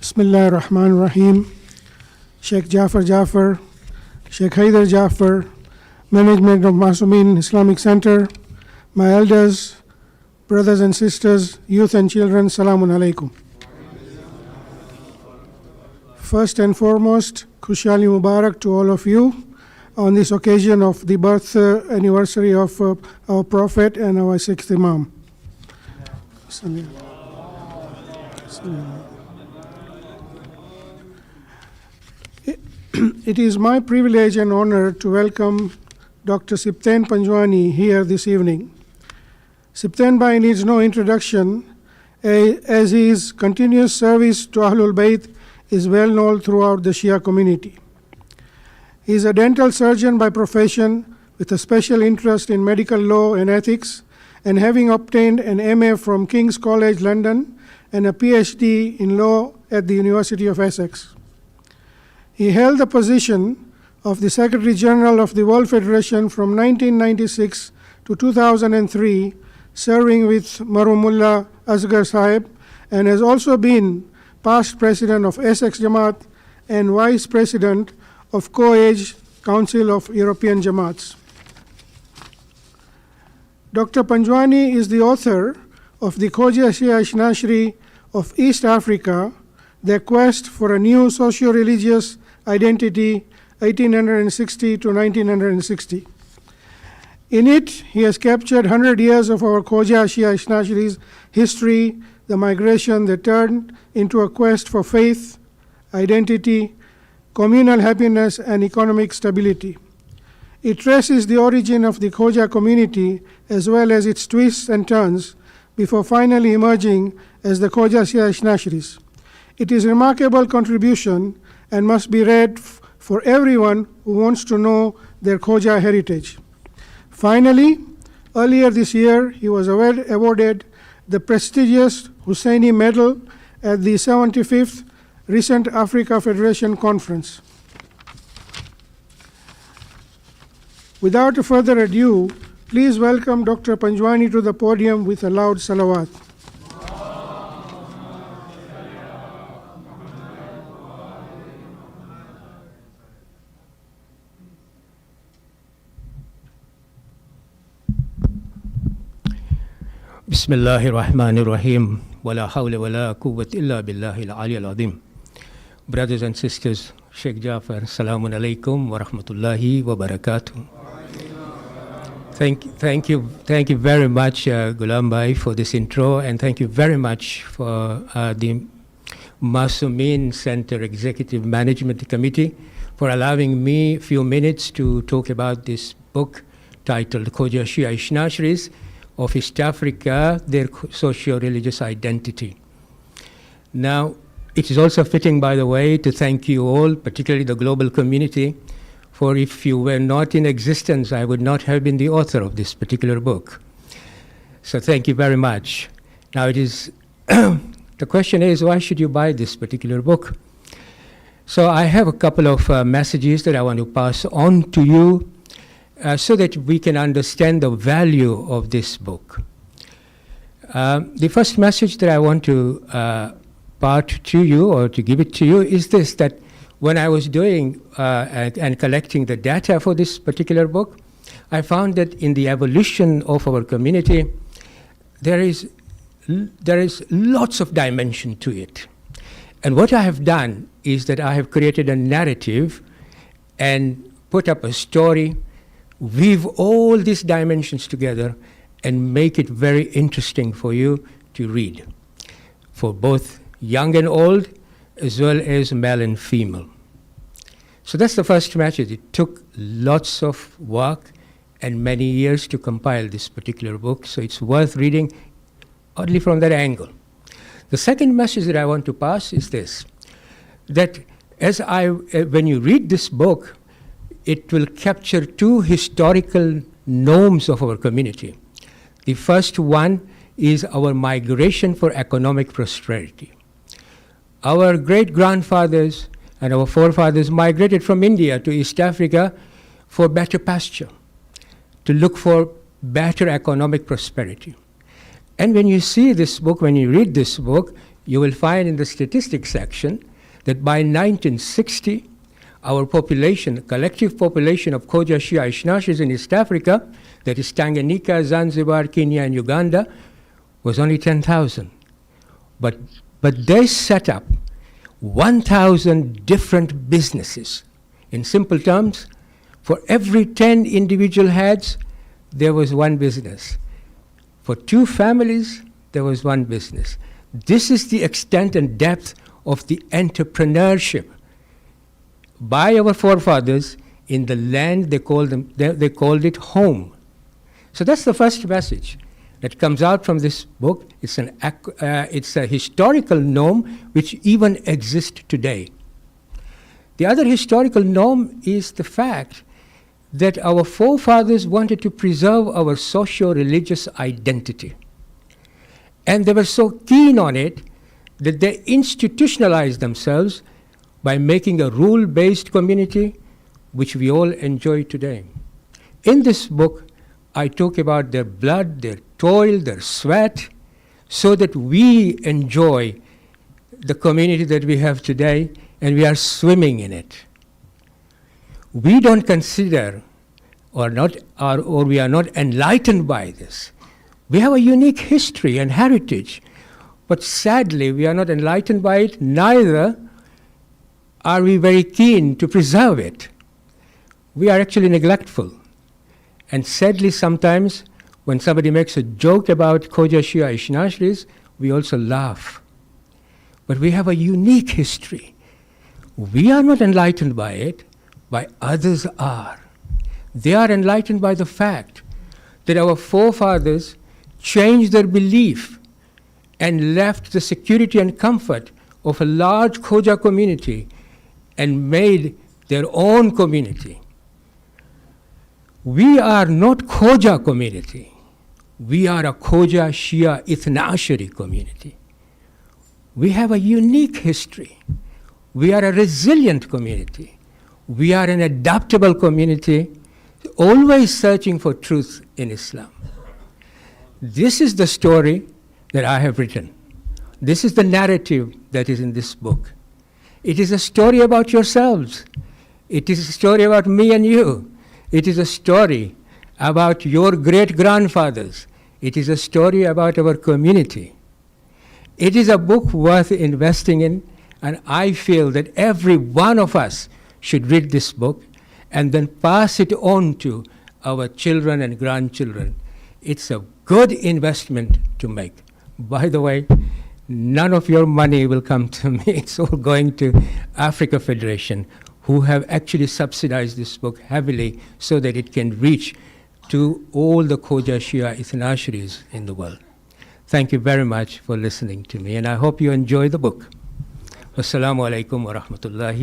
Bismillah ar-Rahman ar-Rahim. Sheikh Jafar, Sheikh Haider Jafar, management of Masumin Islamic Center, my elders, brothers and sisters, youth and children, Salamun Alaikum. First and foremost, Khushali Mubarak to all of you on this occasion of the birth anniversary of our Prophet and our sixth Imam. It is my privilege and honor to welcome Dr. Sibtain Panjwani here this evening. Sibtain Bhai needs no introduction, as his continuous service to Ahlul Bayt is well known throughout the Shia community. He is a dental surgeon by profession with a special interest in medical law and ethics, and having obtained an MA from King's College London and a PhD in law at the University of Essex. He held the position of the Secretary General of the World Federation from 1996 to 2003, serving with Marhumullah Asghar Sahib, and has also been past president of Essex Jamaat and vice president of Co-Age Council of European Jamaats. Dr. Panjwani is the author of the Khoja Shia of East Africa, The Quest for a New Socio-Religious Identity, 1860 to 1960. In it, he has captured 100 years of our Khoja Shia history, the migration that turned into a quest for faith, identity, communal happiness, and economic stability. It traces the origin of the Khoja community as well as its twists and turns before finally emerging as the Khoja Shia. It is a remarkable contribution and must be read for everyone who wants to know their Khoja heritage. Finally, earlier this year, he was awarded the prestigious Husseini Medal at the 75th Recent Africa Federation Conference. Without further ado, please welcome Dr. Panjwani to the podium with a loud salawat. Bismillahir Rahmanir Rahim. Wala hawla wala quwwata illa billahi al-ali al-azim. Brothers and sisters, Sheikh Jafar, Salamun Alaikum wa rahmatullahi wa barakatuh. Thank you very much, Ghulam Bhai, for this intro, and thank you very much for the Masumin Center Executive Management Committee for allowing me a few minutes to talk about this book titled Khoja Shia of East Africa, Their Socio-Religious Identity. Now, it is also fitting, by the way, to thank you all, particularly the global community, for if you were not in existence, I would not have been the author of this particular book. So thank you very much. Now it is, the question is, why should you buy this particular book? So I have a couple of messages that I want to pass on to you so that we can understand the value of this book. The first message that I want to part to you, or to give it to you, is this, that when I was doing and collecting the data for this particular book, I found that in the evolution of our community, there is lots of dimension to it. And what I have done is that I have created a narrative and put up a story, weave all these dimensions together, and make it very interesting for you to read, for both young and old, as well as male and female. So that's the first message. It took lots of work and many years to compile this particular book, so it's worth reading only from that angle. The second message that I want to pass is this, that when you read this book, it will capture two historical norms of our community. The first one is our migration for economic prosperity. Our great-grandfathers and our forefathers migrated from India to East Africa for better pasture, to look for better economic prosperity. And when you see this book, when you read this book, you will find in the statistics section that by 1960, our population, collective population of Khoja Shia Asheries in East Africa, that is Tanganyika, Zanzibar, Kenya, and Uganda, was only 10,000. But they set up 1,000 different businesses. In simple terms, for every 10 individual heads, there was one business. For 2 families, there was one business. This is the extent and depth of the entrepreneurship by our forefathers in the land they called it home. So that's the first message that comes out from this book. It's a historical norm which even exists today. The other historical norm is the fact that our forefathers wanted to preserve our socio-religious identity. And they were so keen on it that they institutionalized themselves by making a rule-based community, which we all enjoy today. In this book, I talk about their blood, their toil, their sweat, so that we enjoy the community that we have today, and we are swimming in it. We don't consider or we are not enlightened by this. We have a unique history and heritage, but sadly we are not enlightened by it, neither are we very keen to preserve it. We are actually neglectful. And sadly sometimes when somebody makes a joke about Khoja Shia Asheries, we also laugh. But we have a unique history. We are not enlightened by it, but others are. They are enlightened by the fact that our forefathers changed their belief and left the security and comfort of a large Khoja community and made their own community. We are not Khoja community. We are a Khoja Shia Ithna community. We have a unique history. We are a resilient community. We are an adaptable community, always searching for truth in Islam. This is the story that I have written. This is the narrative that is in this book. It is a story about yourselves. It is a story about me and you. It is a story about your great-grandfathers. It is a story about our community. It is a book worth investing in, and I feel that every one of us should read this book and then pass it on to our children and grandchildren. It's a good investment to make. By the way, none of your money will come to me. It's all going to Africa Federation, who have actually subsidized this book heavily so that it can reach to all the Khoja Shia Ithna in the world. Thank you very much for listening to me, and I hope you enjoy the book. Wassalamu alaikum wa rahmatullahi